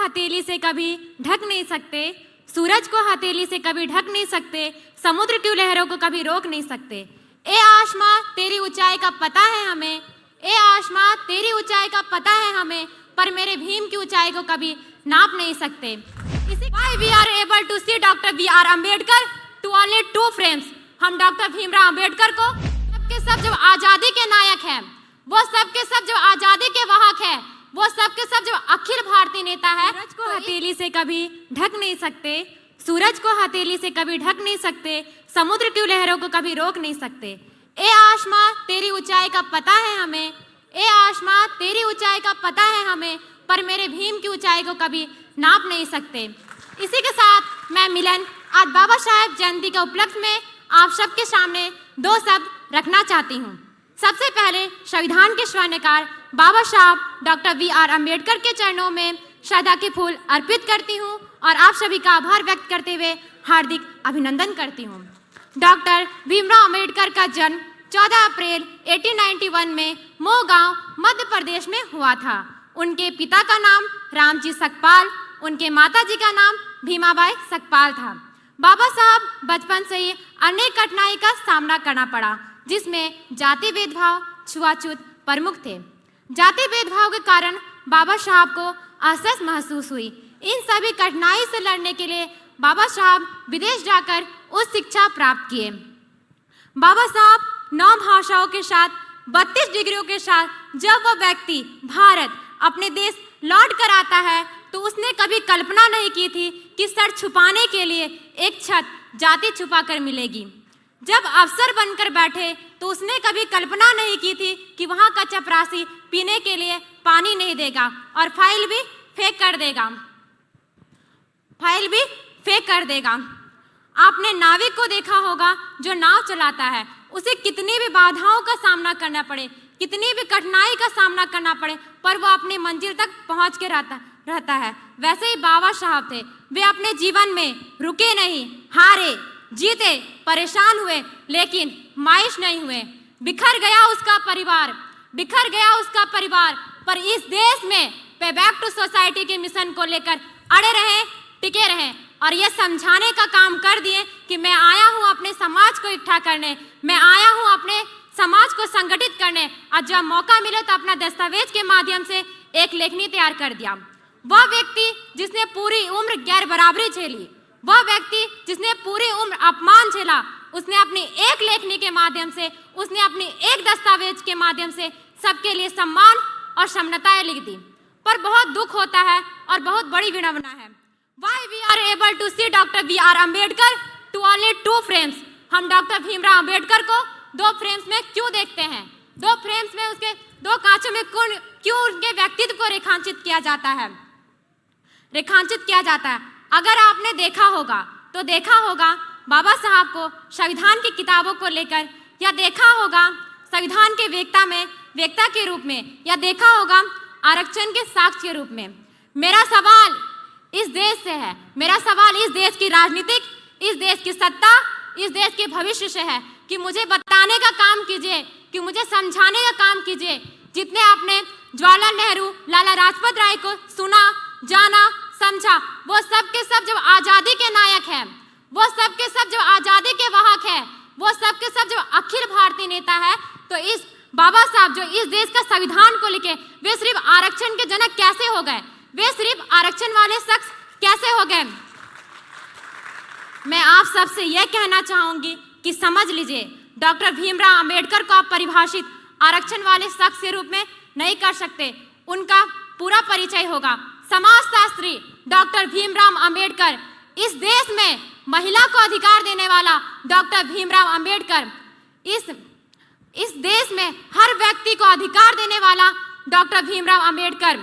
हथेली से कभी ढक नहीं सकते, सूरज को हथेली से कभी ढक नहीं सकते, समुद्र की लहरों को कभी रोक नहीं सकते। ए आसमां तेरी ऊंचाई का पता है हमें, ए आसमां तेरी ऊंचाई का पता है हमें, पर मेरे भीम की ऊंचाई को कभी नाप नहीं सकते। Why we are able to see doctor B R Ambedkar to only 2 frames। हम डॉक्टर भीमराव अम्बेडकर को सबके सब जो आजादी के नायक हैं, वो सबके सब जो आजादी के वाहक हैं, वो सबके सब जो अखिल भारतीय नेता है, सूरज को हथेली से कभी ढक नहीं सकते, सूरज को हथेली से कभी ढक नहीं सकते, समुद्र की लहरों को कभी रोक नहीं सकते। ए आसमां तेरी ऊंचाई का पता है हमें, ए आसमां तेरी ऊंचाई का पता है हमें, पर मेरे भीम की ऊंचाई को कभी नाप नहीं सकते। इसी के साथ मैं मिलन आज बाबा साहेब जयंती के उपलक्ष्य में आप सबके सामने 2 शब्द रखना चाहती हूँ। सबसे पहले संविधान के स्वर्णकार बाबा साहब डॉक्टर बी आर अम्बेडकर के चरणों में श्रद्धा के फूल अर्पित करती हूँ और आप सभी का आभार व्यक्त करते हुए हार्दिक अभिनंदन करती हूँ। डॉक्टर भीमराव अम्बेडकर का जन्म 14 अप्रैल 1891 में मऊ गांव मध्य प्रदेश में हुआ था। उनके पिता का नाम रामजी सकपाल, उनके माताजी का नाम भीमाबाई सकपाल था। बाबा साहब बचपन से ही अनेक कठिनाई का सामना करना पड़ा, जिसमें जाति भेदभाव, छुआछूत प्रमुख थे। जाति भेदभाव के कारण बाबा साहब को असहज महसूस हुई। इन सभी कठिनाई से लड़ने के लिए बाबा साहब विदेश जाकर उच्च शिक्षा प्राप्त किए। बाबा साहब 9 भाषाओं के साथ 32 डिग्रियों के साथ जब वह व्यक्ति भारत अपने देश लौट कर आता है, तो उसने कभी कल्पना नहीं की थी कि सर छुपाने के लिए एक छत जाति छुपा कर मिलेगी। जब अफसर बनकर बैठे तो उसने कभी कल्पना नहीं की थी कि वहाँ का चपरासी पीने के लिए पानी नहीं देगा और फाइल भी फेंक कर देगा। आपने नाविक को देखा होगा जो नाव चलाता है, उसे कितनी भी बाधाओं का सामना करना पड़े, कितनी भी कठिनाई का सामना करना पड़े, पर वो अपनी मंजिल तक पहुँच के रहता है। वैसे ही बाबा साहब थे, वे अपने जीवन में रुके नहीं, हारे, जीते, परेशान हुए, लेकिन मायूस नहीं हुए। बिखर गया उसका परिवार, पर इस देश में पे बैक टू सोसाइटी के मिशन को लेकर अड़े रहे, टिके रहे और ये समझाने का काम कर दिए कि मैं आया हूँ अपने समाज को इकट्ठा करने, मैं आया हूँ अपने समाज को संगठित करने, और जब मौका मिले तो अपना दस्तावेज के माध्यम से एक लेखनी तैयार कर दिया। वह व्यक्ति जिसने पूरी उम्र गैर बराबरी झेली, वह व्यक्ति जिसने पूरी उम्र अपमान झेला, उसने अपनी एक लेखनी के माध्यम से, उसने अपनी एक दस्तावेज के माध्यम से सबके लिए सम्मान और समन्वताएं लिख दी। पर बहुत दुख होता है और बहुत बड़ी विडंबना है। Why we are able to see doctor B R Ambedkar to only 2 frames। हम डॉक्टर भीमराव अम्बेडकर को 2 फ्रेम्स में क्यों देखते हैं? 2 फ्रेम्स में उसके 2 कांचों में क्यों उनके व्यक्तित्व को रेखांकित किया जाता है? अगर आपने देखा होगा बाबा साहब को संविधान की किताबों को लेकर, या देखा होगा संविधान के वेक्ता के रूप में, या देखा होगा आरक्षण के साक्ष्य के रूप में। मेरा सवाल इस देश से है, मेरा सवाल इस देश की राजनीतिक, इस देश की सत्ता, इस देश के भविष्य से है कि मुझे बताने का काम कीजिए, कि मुझे समझाने का काम कीजिए। जितने आपने जवाहरलाल नेहरू, लाला लाजपत राय को सुना, जाना, समझा, वो सब के सब जो आजादी के नायक हैं, वो सब के सब जो आजादी के वाहक हैं, वो सब के सब जो अखिल भारतीय नेता है, तो इस बाबा साहब जो इस देश का संविधान को लिखे, वे सिर्फ आरक्षण के जनक कैसे हो गए? वे सिर्फ आरक्षण वाले शख्स कैसे हो गए? मैं आप सबसे यह कहना चाहूंगी कि समझ लीजिए, डॉक्टर भीमराव अम्बेडकर को आप परिभाषित आरक्षण वाले शख्स के रूप में नहीं कर सकते। उनका पूरा परिचय होगा समाजशास्त्री डॉक्टर भीमराव अम्बेडकर। इस देश में महिला को अधिकार देने वाला डॉक्टर भीमराव अम्बेडकर। इस देश में हर व्यक्ति को अधिकार देने वाला डॉक्टर भीमराव अम्बेडकर।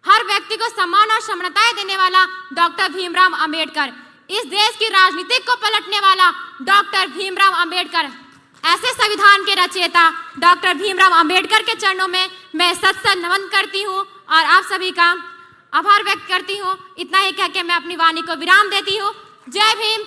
हर व्यक्ति को सम्मान और समानताएं देने वाला डॉक्टर भीमराव अम्बेडकर। इस देश की राजनीति को पलटने वाला डॉक्टर भीमराव अम्बेडकर। ऐसे संविधान के रचयिता डॉक्टर भीमराव अम्बेडकर के चरणों में मैं सत नमन करती हूँ और आप सभी का आभार व्यक्त करती हूँ। इतना ही कहकर मैं अपनी वाणी को विराम देती हूँ। जय भीम।